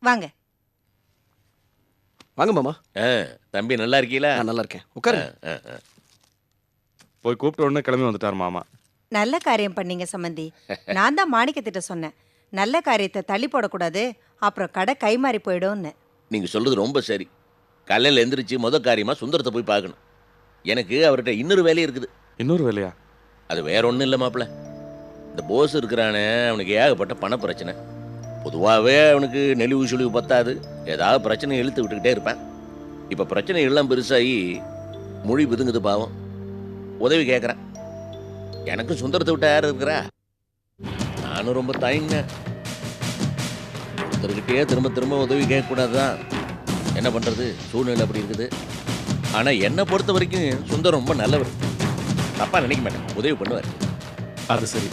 வாங்க. வாங்க மாமா. தம்பி நல்லா இருக்கீங்களா? நான் நல்லா இருக்கேன். உட்காருங்க. போய் கூப்பிட்ட உடனே கிளம்பி வந்துட்டார் மாமா. நல்ல காரியம் பண்ணீங்க சம்மந்தி. நான் தான் மாணிக்கத்திட்ட சொன்னேன், நல்ல காரியத்தை தள்ளி போடக்கூடாது, அப்புறம் கடை கைமாறி போயிடும்னு. நீங்கள் சொல்கிறது ரொம்ப சரி. காலையில் எந்திரிச்சு காரியமாக சுந்தரத்தை போய் பார்க்கணும். எனக்கு அவர்கிட்ட இன்னொரு வேலை இருக்குது. இன்னொரு வேலையா? அது வேற ஒன்றும் இல்லை மாப்பிள்ள. இந்த போஸ் இருக்கிறானே, அவனுக்கு ஏகப்பட்ட பண பிரச்சனை. பொதுவாகவே அவனுக்கு நெளிவு சுழிவு பத்தாது, ஏதாவது பிரச்சனை இழுத்து விட்டுக்கிட்டே இருப்பேன். இப்போ பிரச்சனை எல்லாம் பெருசாகி மொழி பிதுங்குது பாவம். உதவி கேட்குறேன். எனக்கும் சுந்தரத்தை விட்ட யார் இருக்கிறா? நானும் ரொம்ப தயங்கினேன். ஒருத்தர்கிட்டயே திரும்ப திரும்ப உதவி கேட்கக்கூடாது தான். என்ன பண்ணுறது, சூழ்நிலை அப்படி இருக்குது. ஆனால் என்னை பொறுத்த வரைக்கும் சுந்தரம் ரொம்ப நல்லவர். தப்பாக நினைக்க மாட்டேன், உதவி பண்ணுவார். அது சரி.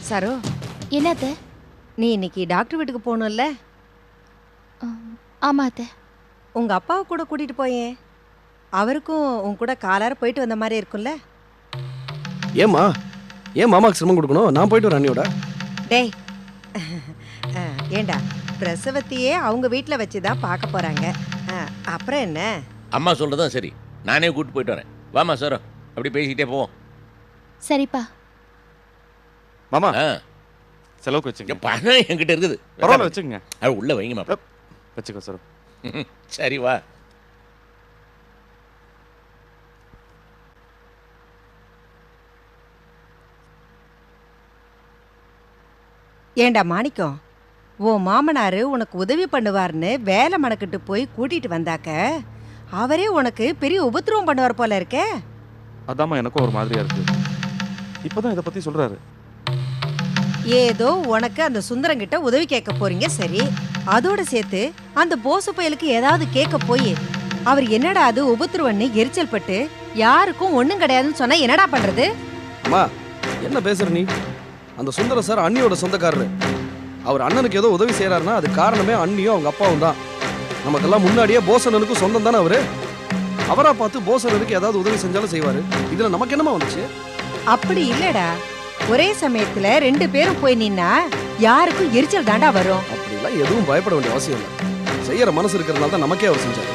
சரோ, என்னத்த? நீ இன்னைக்கு டாக்டர் வீட்டுக்கு போகணும்ல? ஆமா அத்தை. உங்க அப்பாவை கூட கூட்டிட்டு போயேன். அவருக்கும் உன் கூட காலார போயிட்டு வந்த மாதிரி இருக்கும்ல? ஏம்மா, ஏன் மாமாக்கு சிரமம் கொடுக்கணும்? நான் போயிட்டு வரேன் அண்ணியோட. டேய், ஏண்டா, பிரசவத்தையே அவங்க வீட்டில் வச்சு தான் பார்க்க போறாங்க. அப்புறம் என்ன? அம்மா சொல்கிறதான் சரி, நானே கூப்பிட்டு போயிட்டு வரேன். வாமா சார், அப்படி பேசிக்கிட்டே போவோம். சரிப்பா. மாமா, ஆ, செலவுக்கு வச்சுங்க. பணம் என்கிட்ட இருக்குது. பரவாயில்ல, வச்சுங்க. அது உள்ள வைங்க மாப்பிள்ள. வச்சுக்கோ சார். சரி வா. ஏண்டா மாணிக்கம், உன் மாமனாரு உனக்கு உதவி பண்ணுவார்னு வேலை மணக்கிட்டு போய் கூட்டிட்டு வந்தாக்க அவரே உனக்கு பெரிய உபத்திரவம் பண்ணுவார் போல இருக்கே. அதாம்மா எனக்கும் ஒரு மாதிரியா இருக்கு. இப்பதான் இதை பத்தி சொல்றாரு. ஏதோ உனக்கு அந்த சுந்தரங்கிட்ட உதவி கேட்க போறீங்க, சரி. அதோட சேர்த்து அந்த போசு பயலுக்கு ஏதாவது கேட்க போய் அவர் என்னடா அது உபத்திரவன்னு எரிச்சல் பட்டு யாருக்கும் ஒண்ணும் கிடையாதுன்னு சொன்னா என்னடா பண்றது? அம்மா, என்ன பேசுற நீ? அந்த சுந்தர சார் அண்ணியோட சொந்தக்காரரு. அவர் அண்ணனுக்கு ஏதோ உதவி செய்யறாருன்னா அது காரணமே அண்ணியும் அவங்க அப்பாவும் தான். நமக்கெல்லாம் முன்னாடியே போசனனுக்கு சொந்தம் தானே அவரு. அவரா பார்த்து போசனனுக்கு ஏதாவது உதவி செஞ்சாலும் செய்வாரு. இதுல நமக்கு என்னமா வந்துச்சு? அப்படி இல்லடா, ஒரே சமயத்துல 2 பேரும் போய் நின்னா யாருக்கும் எரிச்சல் தாண்டா வரும். அப்படிலாம் எதுவும் பயப்பட வேண்டிய அவசியம் இல்லை. செய்யற மனசு இருக்கிறதுனால தான் நமக்கே அவர் செஞ்சாரு.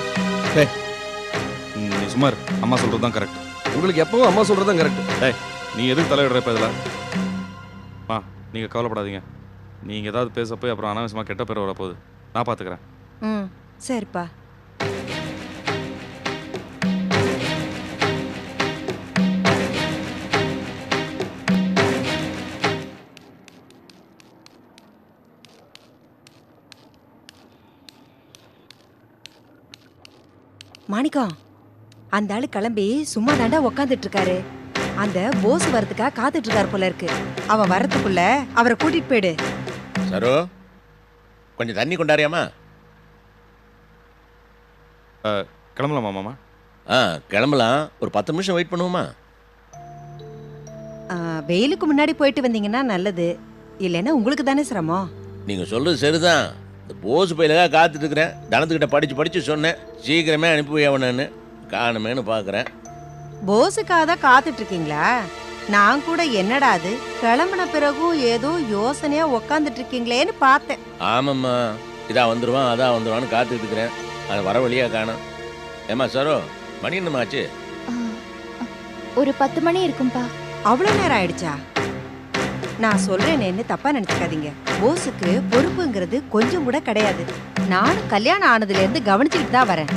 நீ சுமார், அம்மா சொல்றது தான் கரெக்ட். உங்களுக்கு எப்பவும் அம்மா சொல்றது தான் கரெக்ட். நீ எதுக்கு தலையிடுற இப்ப இதில்? நீங்க கவலைப்படாதீங்க. நீங்க ஏதாவது பேச போய் அப்புறம் அனாவசியமா கெட்ட பேர் வரப்போகுது. நான் பாத்துக்கிறேன். ம், சரிப்பா. மாணிக்கம், அந்த ஆளு கிளம்பி சும்மா தாண்டா உக்காந்துட்டு இருக்காரு. அந்த போஸ் வரதுக்காக காத்துட்டு இருக்காரு போல இருக்கு. அவன் வரதுக்குள்ள அவரை கூட்டிட்டு போயிடு. சரோ, கொஞ்சம் தண்ணி கொண்டாரியாமா? கிளம்பலாமா மாமா? கிளம்பலாம். ஒரு 10 நிமிஷம் வெயிட் பண்ணுவோமா? வெயிலுக்கு முன்னாடி போயிட்டு வந்தீங்கன்னா நல்லது. இல்லைன்னா உங்களுக்கு தானே சிரமம். நீங்கள் சொல்கிறது சரிதான். இந்த போஸ் பயிலுக்காக காத்துட்டு இருக்கிறேன். தனத்துக்கிட்ட படித்து சொன்னேன், சீக்கிரமே அனுப்பி வையவனு. காணுமேனு பார்க்குறேன். போஸுக்காக தான் காத்துட்டு இருக்கீங்களா? நான் கூட என்னடா அது கிளம்பின பிறகும் ஏதோ யோசனையா உக்காந்துட்டு இருக்கீங்களேன்னு பார்த்தேன். ஆமாம்மா, இதா வந்துடுவான் அதான் வந்துடுவான்னு காத்துட்டு இருக்கிறேன். அது வர வழியாக காணும். ஏமா சரோ, மணி என்னமாச்சு? ஒரு 10 மணி இருக்கும்பா. அவ்வளோ நேரம் ஆயிடுச்சா? நான் சொல்றேன்னு தப்பா நினைச்சுக்காதீங்க. போஸுக்கு பொறுப்புங்கிறது கொஞ்சம் கூட கிடையாது. நானும் கல்யாணம் ஆனதுல இருந்து கவனிச்சுட்டு தான் வரேன்.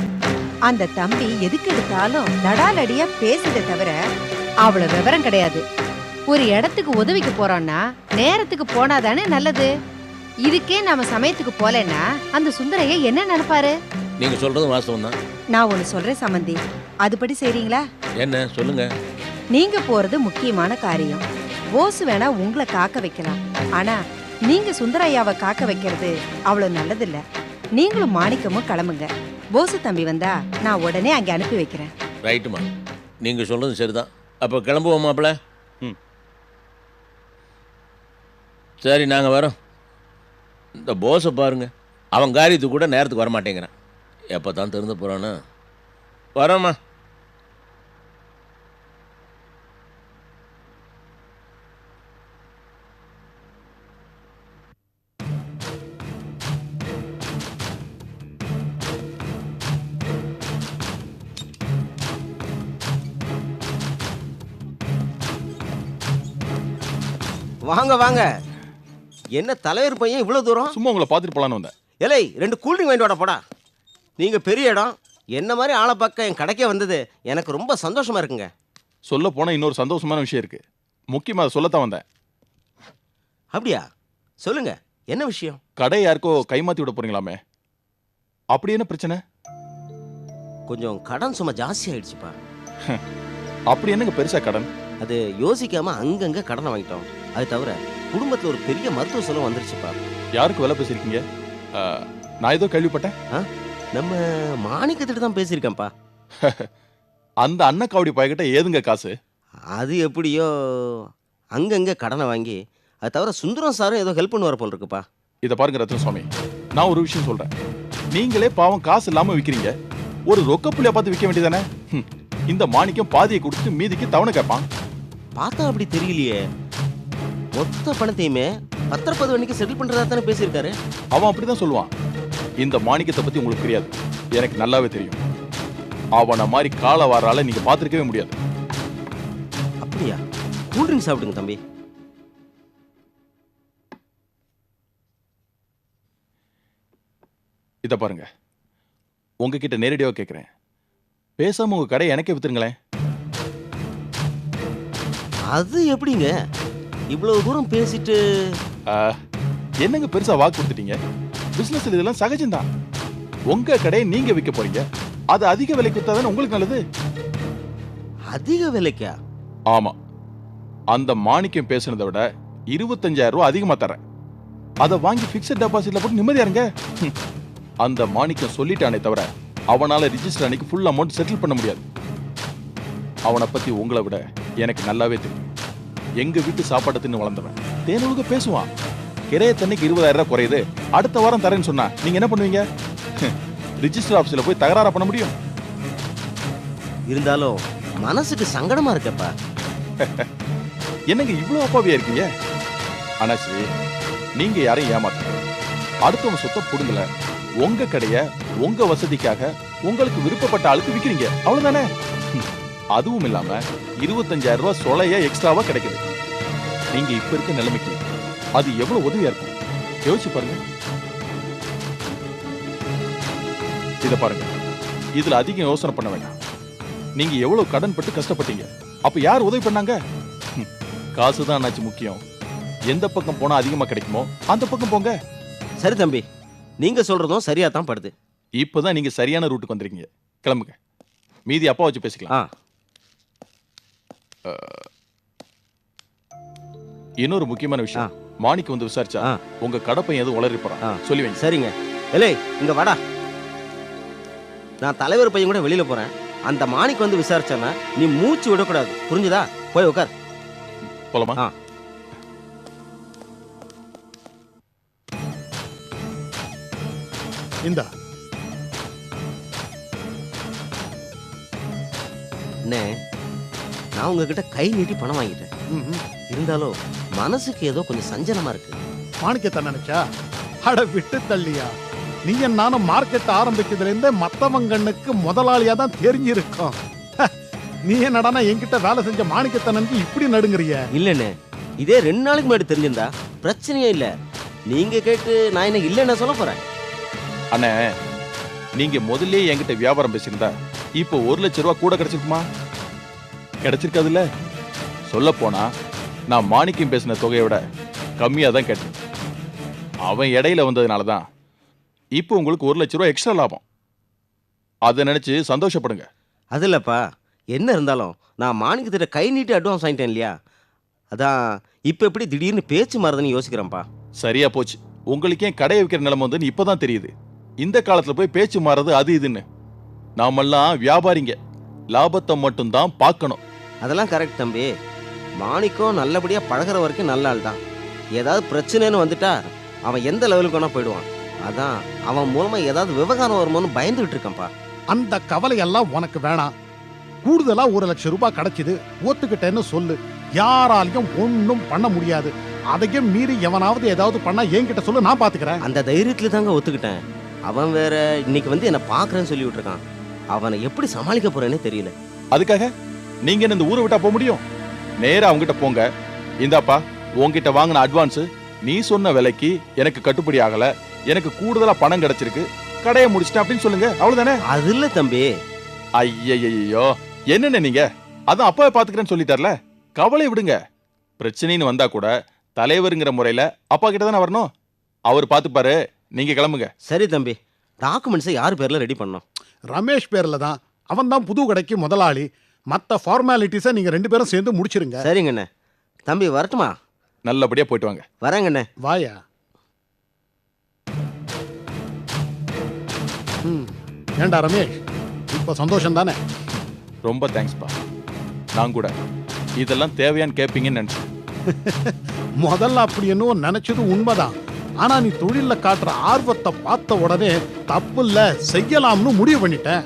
அந்த தம்பி எதுக்கு எடுத்தாலும் நடாலடியா பேசுதே தவிர அவ்வளவு விவரம் கிடையாது. ஒரு இடத்துக்கு உதவிக்கு போறோம்னா நேரத்துக்கு போனாதானே நல்லது. இதுக்கே நாம சமயத்துக்கு போலன்னா அந்த சுந்தரைய என்ன நினைப்பாரு? நீங்க சொல்றதும் வாஸ்தவம் தான். நான் ஒண்ணு சொல்றேன் சம்பந்தி, அதுபடி செய்றீங்களா? என்ன சொல்லுங்க. நீங்க போறது முக்கியமான காரியம். போஸ் வேணா உங்களை காக்க வைக்கலாம், ஆனா நீங்க சுந்தரையாவை காக்க வைக்கிறது அவ்வளவு நல்லது இல்ல. நீங்களும் மாணிக்கமும் கிளம்புங்க. போசு தம்பி வந்தா நான் உடனே அங்க அனுப்பி வைக்கிறேன். ரைட்டுமா, நீங்க சொல்றது சரிதான். அப்போ கிளம்புவோம் மாப்பிள்ள. சரி, நாங்க வரோம். இந்த போஸை பாருங்க, அவன் காரியத்துக்கு கூட நேரத்துக்கு வரமாட்டேங்கிறான். எப்போ தான் திறந்து போறான்னு. வரோம்மா. வாங்க வாங்க. என்ன தலைவர் பையன் இவ்வளவு தூரம்? சும்மா உங்களை பார்த்துட்டு போலான்னு வந்தேன். ஏலே 2 கூல்ட்ரிங்க் வாங்கிட்டு வாடா போடா. நீங்க பெரிய இடம், என்ன மாதிரி ஆளை பார்க்க என் கடைக்கே வந்தது எனக்கு ரொம்ப சந்தோஷமா இருக்குங்க. சொல்ல போனா இன்னொரு சந்தோஷமான விஷயம் இருக்கு. முக்கியமா அதை சொல்லத்தான் வந்தேன். அப்படியா? சொல்லுங்க, என்ன விஷயம்? கடை யாருக்கோ கைமாத்தி விட போறீங்களாமே, அப்படி என்ன பிரச்சனை? கொஞ்சம் கடன் சும்மா ஜாஸ்தி ஆயிடுச்சுப்பா. அப்படி என்னங்க பெருசா கடன்? அது யோசிக்காம அங்கங்க கடனை வாங்கிட்டோம். அது தவிர குடும்பத்துல ஒரு பெரிய மருத்துவ செலவு வந்துருச்சுப்பா. யாருக்கு வேலை பேசிருக்கீங்க? நான் ஏதோ கேள்விப்பட்டேன். நம்ம மாணிக்கத்திட்டு தான் பேசியிருக்கேன்ப்பா. அந்த அன்னக்காவடி பாய்கிட்ட ஏதுங்க காசு? அது எப்படியோ அங்கங்க கடனை வாங்கி, அது தவிர சுந்தரம் சாரும் ஏதோ ஹெல்ப் பண்ணுவார் போல் இருக்குப்பா. இதை பாருங்க ரத்ன சுவாமி, நான் ஒரு விஷயம் சொல்றேன். நீங்களே பாவம் காசு இல்லாம விற்கிறீங்க, ஒரு ரொக்கப்புள்ளைய பார்த்து விற்க வேண்டியதானே? இந்த மாணிக்கம் பாதியை கொடுத்து மீதிக்கு தவணை கேட்பான். பார்த்தா அப்படி தெரியலையே. மொத்த பணத்தையுமே பத்திரப்பதிவன்னைக்கு செட்டில் பண்றதா தானே பேசியிருக்காரு. அவன் அப்படிதான் சொல்லுவான். இந்த மாணிக்கத்தை பத்தி உங்களுக்கு தெரியாது, எனக்கு நல்லாவே தெரியும். அவனை மாதிரி கால வாரால நீங்க பார்த்திருக்கவே முடியாது. அப்படியா? கூல்ட்ரிங்க் சாப்பிடுங்க தம்பி. இதை பாருங்க, உங்ககிட்ட நேரடியாக கேட்குறேன், பேசாம உங்க கடை எனக்கே வித்துருங்களேன். அது எப்படிங்க? இவ்வளவு தூரம் பேசிட்டு என்னங்க பெருசா வாக்கு கொடுத்துட்டீங்க? பிசினஸ்ல இதெல்லாம் சகஜம்தான். உங்க கடையை நீங்க விற்க போறீங்க, அது அதிக விலைக்கு வித்தாதானே உங்களுக்கு நல்லது. அதிக விலைக்கா? ஆமா, அந்த மாணிக்கம் பேசுனதை விட 25,000 ரூபாய் அதிகமா தரேன். அதை வாங்கி பிக்சட் டெபாசிட்ல போட்டு நிம்மதியா இருங்க. அந்த மாணிக்கம் சொல்லிட்டானே தவிர அவனால ரிஜிஸ்டர் அன்னைக்கு ஃபுல் அமௌண்ட் செட்டில் பண்ண முடியாது. அவனை பத்தி உங்களை விட எனக்கு நல்லாவே தெரியும். எங்க வீட்டு சாப்பாட்டை தின்னு வளர்ந்தவன், தேனொழுக பேசுவான். கிரையத்தன்னைக்கு 20,000 ரூபாய் குறையுது, அடுத்த வாரம் தரேன்னு சொன்னா நீங்க என்ன பண்ணுவீங்க? ரிஜிஸ்டர் ஆபீஸ்ல போய் தகராறு பண்ண முடியும்? இருந்தாலும் மனசுக்கு சங்கடமா இருக்கப்பா. என்னங்க இவ்வளவு அப்பாவியா இருக்கீங்க? அனாசி, நீங்க யாரையும் ஏமாத்த, அடுத்தவங்க சொத்தை புடுங்கல, உங்க கடைய உங்க வசதிக்காக உங்களுக்கு விருப்பப்பட்ட ஆளுக்கு விக்கிறீங்க, அவ்வளவுதானே? அதுவும் இல்லாம 25,000 ரூபாய் சொலையா எக்ஸ்ட்ராவா கிடைக்குது. நீங்க இப்ப இருக்க நிலைமைக்கு அது எவ்வளவு உதவியா இருக்கும் யோசிச்சு பாருங்க. இத பாருங்க, இதுல அதிகம் யோசனை பண்ண வேண்டாம். நீங்க எவ்வளவு கடன் பட்டு கஷ்டப்பட்டீங்க, அப்ப யார் உதவி பண்ணாங்க? காசுதான் அண்ணாச்சி முக்கியம். எந்த பக்கம் போனா அதிகமா கிடைக்குமோ அந்த பக்கம் போங்க. சரி தம்பி, நீங்க சொல்றதும் சரியா தான் படுது. இப்பதான் நீங்க சரியான ரூட்டுக்கு வந்திருக்கீங்க, கிளம்புங்க. மீதி அப்பா வச்சு பேசிக்கலாம். இன்னொரு முக்கியமான விஷயம், மாணிக்கு வந்து விசாரிச்சா உங்க கடப்பை எதுவும் உளறி போறான் சொல்லி வைங்க. சரிங்க. ஏலே இங்க வாடா. நான் தலைவர் பையன் கூட வெளியில போறேன். அந்த மாணிக்கு வந்து விசாரிச்சானா நீ மூச்சு விடக்கூடாது, புரிஞ்சுதா? போய் உட்கார். போலாமா? இந்தா. அண்ணே, நான் உங்ககிட்ட கை நீட்டி பணம் வாங்கிட்டேன். இருந்தாலும் மனசுக்கு ஏதோ கொஞ்சம் சஞ்சலமா இருக்கு. மாணிக்கத்தை நினைச்சா அட விட்டு தள்ளியா? நீங்க நானும் மார்க்கெட் ஆரம்பிச்சதுல இருந்தே மத்தவங்கண்ணுக்கு முதலாளியா தான் தெரிஞ்சிருக்கோம். நீ என்னடானா என்கிட்ட வேலை செஞ்ச மாணிக்கத்தை நினைச்சு இப்படி நடுங்குறிய? இல்லண்ணே, இதே 2 நாளைக்கு முன்னாடி தெரிஞ்சிருந்தா பிரச்சனையே இல்ல. நீங்க கேட்டு நான் என்ன இல்லைன்னு சொல்ல போறேன். அண்ணே, நீங்க முதல்ல என்கிட்ட வியாபாரம் பேசியிருந்தா இப்போ 1 லட்சம் ரூபாய் கூட கிடைச்சிருக்குமா? கிடைச்சிருக்காதுல்ல. சொல்ல போனா நான் மாணிக்கம் பேசின தொகையை விட கம்மியா தான் கேட்டேன். அவன் இடையில வந்ததுனாலதான் இப்போ உங்களுக்கு 1 லட்சம் ரூபாய் எக்ஸ்ட்ரா லாபம். அதை நினைச்சு சந்தோஷப்படுங்க. அது இல்லப்பா, என்ன இருந்தாலும் நான் மாணிக்கத்திட்ட கை நீட்டி அட்வான்ஸ் வாங்கிட்டேன் இல்லையா? அதான் இப்ப எப்படி திடீர்னு பேச்சு மாறுதுன்னு யோசிக்கிறேன்ப்பா. சரியா போச்சு. உங்களுக்கு ஏன் கடையை விற்கிற நிலைமை வந்து இப்பதான் தெரியுது. இந்த காலத்துல போய் பேச்சு மாறுறது அது இதுன்னு. நாமெல்லாம் வியாபாரிங்க, லாபத்தை மட்டும்தான் பார்க்கணும். அதெல்லாம் கரெக்ட் தம்பி. மாணிக்கம் நல்லபடியா பழகிற வரைக்கும் நல்ல ஆள் தான். ஏதாவது பிரச்சனைன்னு வந்துட்டா அவன் எந்த லெவலுக்கு வேணா போயிடுவான். அதான் அவன் மூலமா ஏதாவது விவகாரம் வருமோன்னு பயந்துகிட்டு இருக்கான்ப்பா. அந்த கவலையெல்லாம் உனக்கு வேணாம். கூடுதலா 1 லட்சம் ரூபாய் கிடைச்சது, ஒத்துக்கிட்டேன்னு சொல்லு. யாராலையும் ஒன்னும் பண்ண முடியாது. அதையும் மீறி எவனாவது ஏதாவது பண்ணா என்கிட்ட சொல்லு, நான் பாத்துக்கிறேன். அந்த தைரியத்துல தாங்க ஒத்துக்கிட்டேன். அவன் வேற இன்னைக்கு வந்து என்ன பாக்குறேன்னு சொல்லி விட்டுருக்கான். அவனை எப்படி சமாளிக்க போறேன்னே தெரியல. அதுக்காக நீங்க இந்த ஊரை விட்டா போக முடியும்? நேரா அவங்ககிட்ட போங்க. இந்தாப்பா உன்கிட்ட வாங்கின அட்வான்ஸ் நீ சொன்ன விலைக்கு எனக்கு கட்டுப்படி ஆகல, எனக்கு கூடுதலா பணம் கிடைச்சிருக்கு, கடையை முடிச்சிட்டேன் அப்படின்னு சொல்லுங்க, அவ்வளவுதானே? அது இல்ல தம்பி. ஐயையோ, என்னென்ன நீங்க அதான் அப்பாவை பாத்துக்கிறேன்னு சொல்லிட்டார்ல, கவலை விடுங்க. பிரச்சனைன்னு வந்தா கூட தலைவருங்கிற முறையில அப்பா கிட்ட தானே வரணும், அவர் பாத்துப்பாரு. நீங்க கிளம்புங்க. சரி தம்பி, டாக்குமெண்ட்ஸை யார் பேர்ல ரெடி பண்ணோம்? ரமேஷ் பேர்ல தான். அவன் தான் புது கடைக்கு முதலாளி. மற்ற ஃபார்மாலிட்டிஸை நீங்க 2 பேரும் சேர்ந்து முடிச்சிருங்க. சரிங்கண்ணே. தம்பி வரட்டுமா? நல்லபடியா போயிட்டு வாங்க. வரேங்கண்ணே. வாயா. ஏண்டா ரமேஷ், இப்ப சந்தோஷம் தானே? ரொம்ப தேங்க்ஸ்ப்பா. நான் கூட இதெல்லாம் தேவையான்னு கேட்பீங்கன்னு நினைச்சேன். முதல்ல அப்படி என்னவோ நினைச்சது உண்மைதான். ஆனா நீ தொழில காட்டுற ஆர்வத்தை பார்த்த உடனே தப்பு இல்ல, செய்யலாம்னு முடிவு பண்ணிட்டேன்.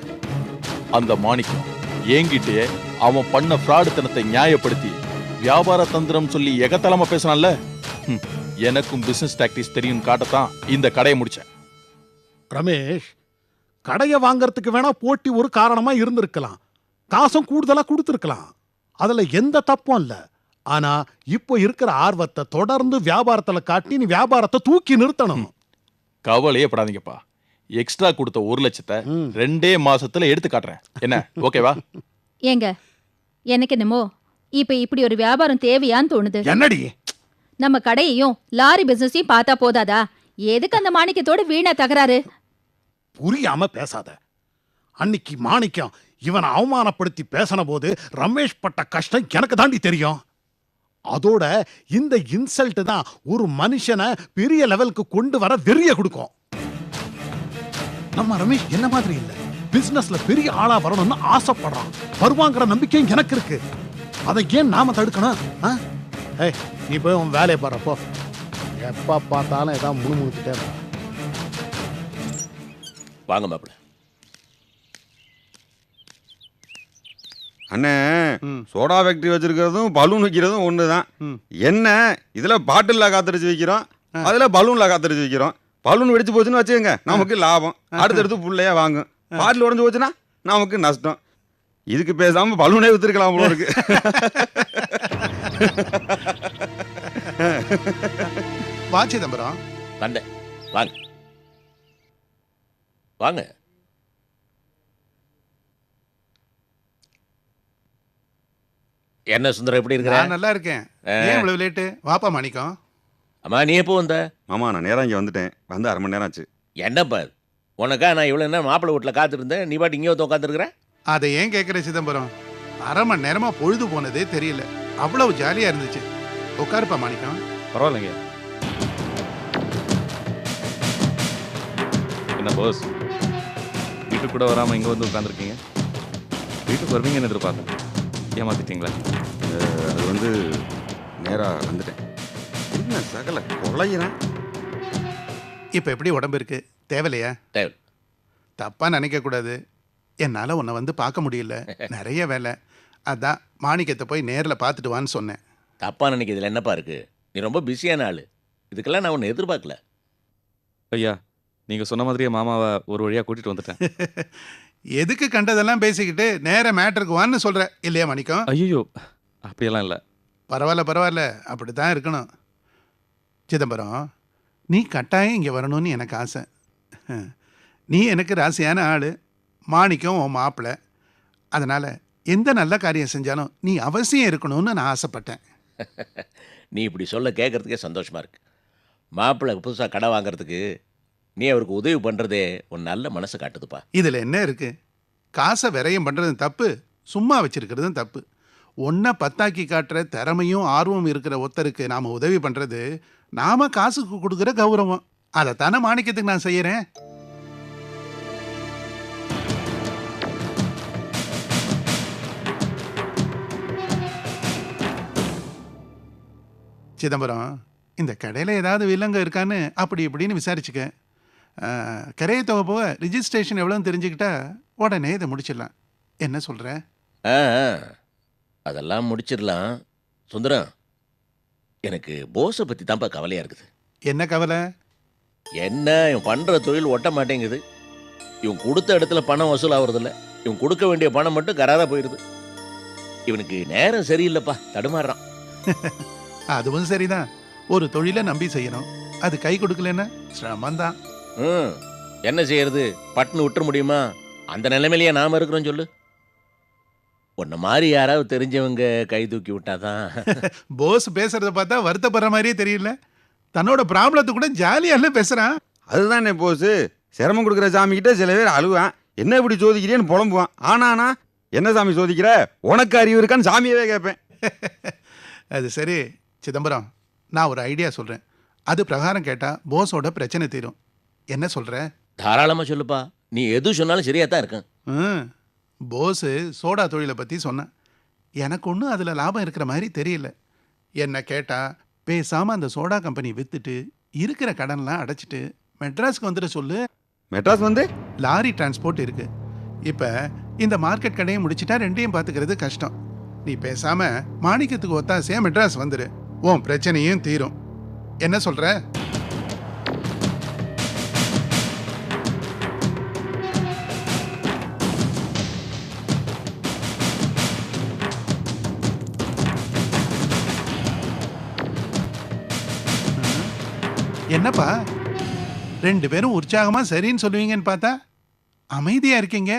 அந்த மாணிக்கம் ஏங்கிட்டே அவன் பண்ண ஃப்ராடுத்தனத்தை நியாயப்படுத்தி வியாபார தந்திரம் சொல்லி எகத்தலமா பேசினான்ல, எனக்கும் பிசினஸ் டாக்டிக்ஸ் தெரியும் காட்டத்தான் இந்த கடையை முடிச்சேன். ரமேஷ், கடையை வாங்கறதுக்கு வேணா போட்டி ஒரு காரணமா இருந்திருக்கலாம், காசும் கூடுதலா கொடுத்திருக்கலாம், அதுல எந்த தப்பும் இல்ல. ஆனா இப்போ இருக்கிற ஆர்வத்தை தொடர்ந்து வியாபாரத்துல காட்டி நீ வியாபாரத்தை தூக்கி நிறுத்தணும். கவலையே படாதீங்கப்பா, எக்ஸ்ட்ரா கொடுத்த 1 லட்சத்தை 2 மாசத்துல எடுத்து காட்டுறேன். என்ன, ஓகேவா? ஏங்க, எனக்கு என்னமோ இப்ப இப்படி ஒரு வியாபாரம் தேவையான்னு தோணுது. என்னடி நம்ம கடையையும் லாரி பிசினஸையும் பார்த்தா போதாதா? எதுக்கு அந்த மாணிக்கத்தோட வீணா தகராறு? புரியாம பேசாத. அன்னைக்கு மாணிக்கம் இவனை அவமானப்படுத்தி பேசின போது ரமேஷ் பட்ட கஷ்டம் எனக்கு தாண்டி தெரியும். அதோட இந்த இன்சல்ட் தான் ஒரு மனுஷனை பெரிய லெவலுக்கு கொண்டு வர வெறிய கொடுக்கும். நம்ம ரமேஷ் என்ன மாதிரி இல்ல, பிசினஸ்ல பெரிய ஆளா வரணும்னு ஆசைப்படுறான். வருவாங்கிற நம்பிக்கையும் எனக்கு இருக்கு. அதை ஏன் நாம தடுக்கணும்? நீ போய் உன் வேலையை பாருப்போ. எப்ப பார்த்தாலும் ஏதாவது முணுமுணுத்துட்டே இருக்க. வாங்க மாப்பிள்ள. அண்ணே, சோடா ஃபேக்டரி வச்சிருக்கிறதும் பலூன் வைக்கிறதும் ஒண்ணுதான். என்ன இதுல பாட்டில்ல காத்தடிச்சு வைக்கிறோம், அதுல பலூன்ல காத்தடிச்சு வைக்கிறோம். பலூன் வெடிச்சு போச்சுன்னு வச்சுக்கோங்க, நமக்கு லாபம், அடுத்தடுத்து புள்ளையா வாங்கும். பாட்டில் உடஞ்சு போச்சுன்னா நமக்கு நஷ்டம். இதுக்கு பேசாம பலூனே வித்துருக்கலாம் போல இருக்கு. வா சிதம்பரம். வந்தேன், வாங்க வாங்க. என்ன சுந்தரம், எப்படி இருக்கிற? நல்லா இருக்கேன். ஏன் இவ்வளவு லேட்டு? வாப்பா மாணிக்கம். அம்மா, நீ எப்போ வந்த? மாமா, நான் நேரம் இங்கே வந்துட்டேன். வந்து 1/2 மணி நேரம் ஆச்சு. என்னப்பா உனக்கா நான் இவ்வளோ நேரம் மாப்பிள்ளை வீட்டில் காத்திருந்தேன், நீ பாட்டு இங்கே வந்து உட்காந்துருக்குறேன். அதை ஏன் கேட்குற சிதம்பரம்? 1/2 மணி நேரமா பொழுது போனதே தெரியல. அவ்வளவு ஜாலியா இருந்துச்சு. உட்காருப்பா மாணிக்கம். பரவாயில்லைங்க. என்ன போஸ், வீட்டுக்கு கூட வராமல் இங்கே வந்து உட்காந்துருக்கீங்க? வீட்டுக்கு வருவீங்கன்னு எதிர்பார்த்தேன். ஏமாத்திட்டீங்களா? அது வந்து நேராக வந்துட்டேன். என்ன சகல கொலையிறேன். இப்போ எப்படி உடம்பு இருக்கு? தேவையில்லையா? தேவை. தப்பாக நினைக்கக்கூடாது. என்னால் உன்னை வந்து பார்க்க முடியல, நிறைய வேலை. அதான் மாணிக்கத்தை போய் நேரில் பார்த்துட்டு வான்னு சொன்னேன். தப்பாக நினைக்கிறதுல என்னப்பா இருக்கு? நீ ரொம்ப பிஸியான ஆள், இதுக்கெல்லாம் நான் ஒன்று எதிர்பார்க்கல. ஐயா, நீங்கள் சொன்ன மாதிரியே மாமாவை ஒரு வழியாக கூட்டிகிட்டு வந்துட்டேன். எதுக்கு கண்டதெல்லாம் பேசிக்கிட்டு நேர மேட்டருக்கு வான்னு சொல்கிற இல்லையா மாணிக்கம்? ஐயோ, அப்படியெல்லாம் இல்லை. பரவாயில்ல பரவாயில்ல, அப்படி தான் இருக்கணும். சிதம்பரம், நீ கட்டாயம் இங்கே வரணும்னு எனக்கு ஆசை. நீ எனக்கு ராசியான ஆள், மாணிக்கம் உன் மாப்பிள்ளை. அதனால் எந்த நல்ல காரியம் செஞ்சாலும் நீ அவசியம் இருக்கணும்னு நான் ஆசைப்பட்டேன். நீ இப்படி சொல்ல கேட்குறதுக்கே சந்தோஷமாக இருக்கு. மாப்பிள்ளை புதுசாக கடை வாங்குறதுக்கு நீ அவருக்கு உதவி பண்ணுறதே ஒரு நல்ல மனசை காட்டுதுப்பா. இதில் என்ன இருக்குது? காசை விரயம் பண்ணுறதும் தப்பு, சும்மா வச்சிருக்கிறதும் தப்பு. ஒன்றை பத்தாக்கி காட்டுற திறமையும் ஆர்வம் இருக்கிற ஒருத்தருக்கு நாம் உதவி பண்ணுறது நாம் காசுக்கு கொடுக்குற கௌரவம். அதைத்தானே மாணிக்கத்துக்கு நான் செய்கிறேன். சிதம்பரம், இந்த கடையில் ஏதாவது வில்லங்க இருக்கான்னு அப்படி இப்படின்னு விசாரிச்சுக்க. கரையை தொகை போக ரிஜிஸ்ட்ரேஷன் எவ்வளோன்னு தெரிஞ்சுக்கிட்டா உடனே இதை முடிச்சிடலாம். என்ன சொல்கிற? அதெல்லாம் முடிச்சிடலாம். சுந்தரம், எனக்கு போஸை பற்றி தான்ப்பா கவலையாக இருக்குது. என்ன கவலை? என்ன, இவன் பண்ணுற தொழில் ஒட்ட மாட்டேங்குது. இவன் கொடுத்த இடத்துல பணம் வசூல் ஆகுறதில்ல. இவன் கொடுக்க வேண்டிய பணம் மட்டும் கராராக போயிடுது. இவனுக்கு நேரம் சரியில்லைப்பா, தடுமாறுறான். அதுவும் சரிதான். ஒரு தொழிலை நம்பி செய்யணும், அது கை கொடுக்கலன்னா சிரமம்தான். ம் என்ன செய்யறது, பட்டுன்னு விட்டுற முடியுமா? அந்த நிலைமையிலேயே நாம இருக்கிறோம் சொல்லு. உன்ன மாதிரி யாராவது தெரிஞ்சவங்க கை தூக்கி விட்டாதான். போஸ் பேசுறத பார்த்தா வருத்தப்படுற மாதிரியே தெரியல. தன்னோட ப்ராப்ளத்தை கூட ஜாலியால பேசுறான். அதுதானே போஸ், சிரமம் கொடுக்குற சாமி கிட்ட சில பேர் அழுவான், என்ன இப்படி சோதிக்கிறேன்னு புலம்புவான். ஆனானா என்ன சாமி சோதிக்கிற, உனக்கு அறிவு இருக்கான்னு சாமியவே கேட்பேன். அது சரி சிதம்பரம், நான் ஒரு ஐடியா சொல்றேன். அது பிரகாரம் கேட்டா போஸோட பிரச்சனை தீரும். என்ன சொல்ற? தாராளமா சொல்லுப்பா, நீ எது சொன்னாலும் சரியா தான் இருக்கும். போஸு சோடா தொழிலை பற்றி சொன்னேன். எனக்கு ஒன்றும் அதில் லாபம் இருக்கிற மாதிரி தெரியல. என்ன கேட்டால் பேசாமல் அந்த சோடா கம்பெனி விற்றுட்டு இருக்கிற கடன்லாம் அடைச்சிட்டு மெட்ராஸ்க்கு வந்துட சொல்லு. மெட்ராஸ் வந்து லாரி டிரான்ஸ்போர்ட் இருக்குது. இப்போ இந்த மார்க்கெட் கடையை முடிச்சிட்டா ரெண்டையும் பார்த்துக்கிறது கஷ்டம். நீ பேசாமல் மாணிக்கத்துக்கு ஒத்தாசையாக மெட்ராஸ் வந்துடு, உன் பிரச்சனையும் தீரும். என்ன சொல்கிற? என்னப்பா ரெண்டு பேரும் உற்சாகமா சரின்னு சொல்லுவீங்கன்னு பார்த்தா அமைதியா இருக்கீங்க.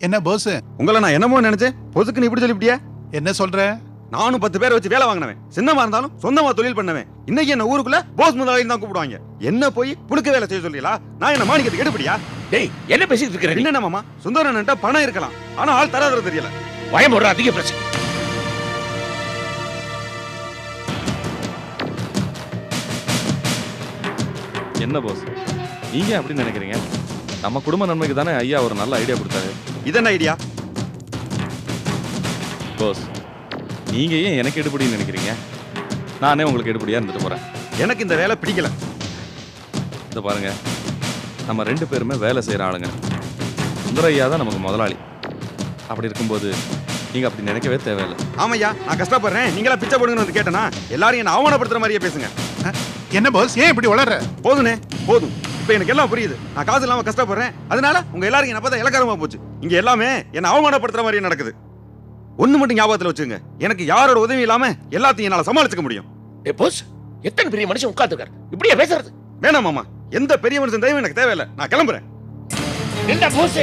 என்ன போஸ்? உங்களை நான் என்னமோ நினைச்சேன், பொசுக்குன்னு இப்படி சொல்லிவிட்டியா? என்ன சொல்ற? நானும் 10 பேரை வச்சு வேலை வாங்கினவன், சின்னமா இருந்தாலும் சொந்தமா தொழில் பண்ணவன். இன்னைக்கு என்ன ஊருக்குள்ள போஸ் முதலாளி தான் கூப்பிடுவாங்க. என்ன போய் புழுக்க வேலை செய்ய சொல்றீங்களா? நான் என்ன மாணிக்கத்துக்கு எடுப்படியா? டேய் என்ன பேசிட்டு இருக்கிற? என்ன மாமா, சுந்தரன்ட்ட பணம் இருக்கலாம், ஆனா ஆள் தராதர தெரியல. பயம் ஒரு அதிக பிரச்சனை. என்ன போஸ் நீங்க அப்படி நினைக்கிறீங்க? நம்ம குடும்ப நன்மைக்கு தானே ஐயா ஒரு நல்ல ஐடியா கொடுத்தாரு. இது என்ன ஐடியா? போஸ் நீங்க ஏன் எனக்கு எடுபடின்னு நினைக்கிறீங்க? நானே உங்களுக்கு எடுபடியா இருந்துட்டு போறேன். எனக்கு இந்த வேலை பிடிக்கல. இதை பாருங்க, நம்ம 2 பேருமே வேலை செய்யற ஆளுங்க. சுந்தரையா தான் நமக்கு முதலாளி. அப்படி இருக்கும்போது நீங்க அப்படி நினைக்கவே தேவையில்லை. ஆமையா, நான் கஷ்டப்படுறேன், நீங்களா பிச்சை போடுங்கன்னு வந்து கேட்டனா எல்லாரும் என்ன அவமானப்படுத்துற மாதிரியே பேசுங்க. என்ன போஸ் ஏன் இப்படி வளர்ற? போதுனே போதும், இப்ப எனக்கு எல்லாம் புரியுது. நான் காசு இல்லாம கஷ்டப்படுறேன், அதனால உங்க எல்லாரும் என்ன பார்த்தா இலக்காரமா போச்சு. இங்க எல்லாமே என்ன அவமானப்படுத்துற மாதிரியே நடக்குது. ஒண்ணு மட்டும் ஞாபகத்துல வச்சுங்க, எனக்கு யாரோட உதவி இல்லாம எல்லாத்தையும் என்னால சமாளிச்சுக்க முடியும். ஏ போஸ், எத்தனை பெரிய மனுஷன் உட்கார்ந்துருக்காரு, இப்படியே பேசுறது? வேணாம் மாமா, எந்த பெரிய மனுஷன் தயவு எனக்கு தேவையில்லை, நான் கிளம்புறேன். என்ன போஸ்?